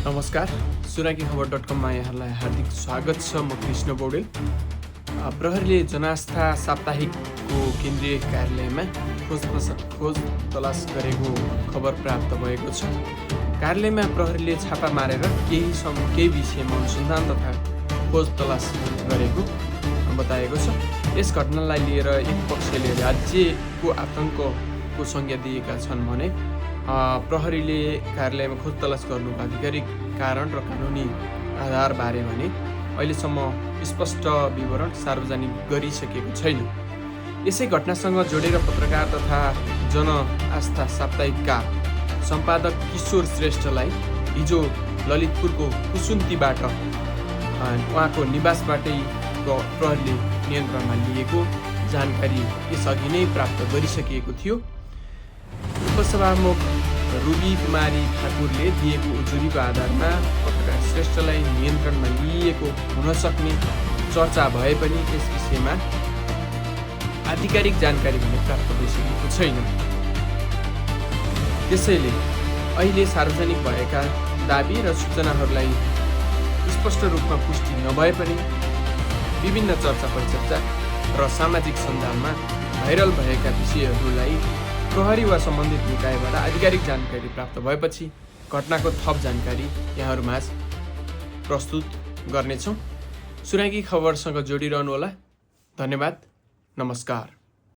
नमस्कार, सुराकीखबर.com मा यहाँलाई हार्दिक स्वागत छ। म कृष्ण पौडेल। प्रहरीले जनआस्था साप्ताहिकको केन्द्रीय कार्यालयमा खोज तलास गरेको खबर प्राप्त भएको छ। कार्यालयमा प्रहरीले छापा मारेर केही विषयमा अनुसन्धान तथा खोज तलास गरेको बताएको छ। यस घटनालाई लिएर एक पक्षले राज्यको आतंकको संज्ञा दिएका छन् भने प्रहरीले कार्यालयमा खोज तलास गर्नुको आधिकारिक कारण र कानुनी आधार बारे भने अहिलेसम्म स्पष्ट विवरण सार्वजनिक गरिसकेको छैन। यसै घटनासँग जोडेर पत्रकार तथा जनआस्था साप्ताहिकका सम्पादक किशोर श्रेष्ठलाई हिजो ललितपुरको कुसुन्तीबाट उहाँको निवासबाटै प्रहरीले नियन्त्रणमा लिएको जानकारी यसअघि नै प्राप्त गरिसकिएको थियो। उपसभामुख रुबी कुमारी ठाकुरले दिएको उजुरीको आधारमा पत्रकार श्रेष्ठलाई नियन्त्रणमा लिएको हुन सक्ने चर्चा भए पनि यस विषयमा आधिकारिक जानकारी भने प्राप्त भइसकेको छैन। त्यसैले अहिले सार्वजनिक भएका दाबी र सूचनाहरूलाई स्पष्ट रूपमा पुष्टि नभए पनि विभिन्न चर्चा परिचर्चा र सामाजिक सञ्जालमा भाइरल भएका विषयहरूलाई प्रहरी वा सम्बन्धित निकायबाट आधिकारिक जानकारी प्राप्त भएपछि घटनाको थप जानकारी यहाँहरूमाझ प्रस्तुत गर्नेछौँ। सुराकी खबरसँग जोडिरहनुहोला। धन्यवाद। नमस्कार।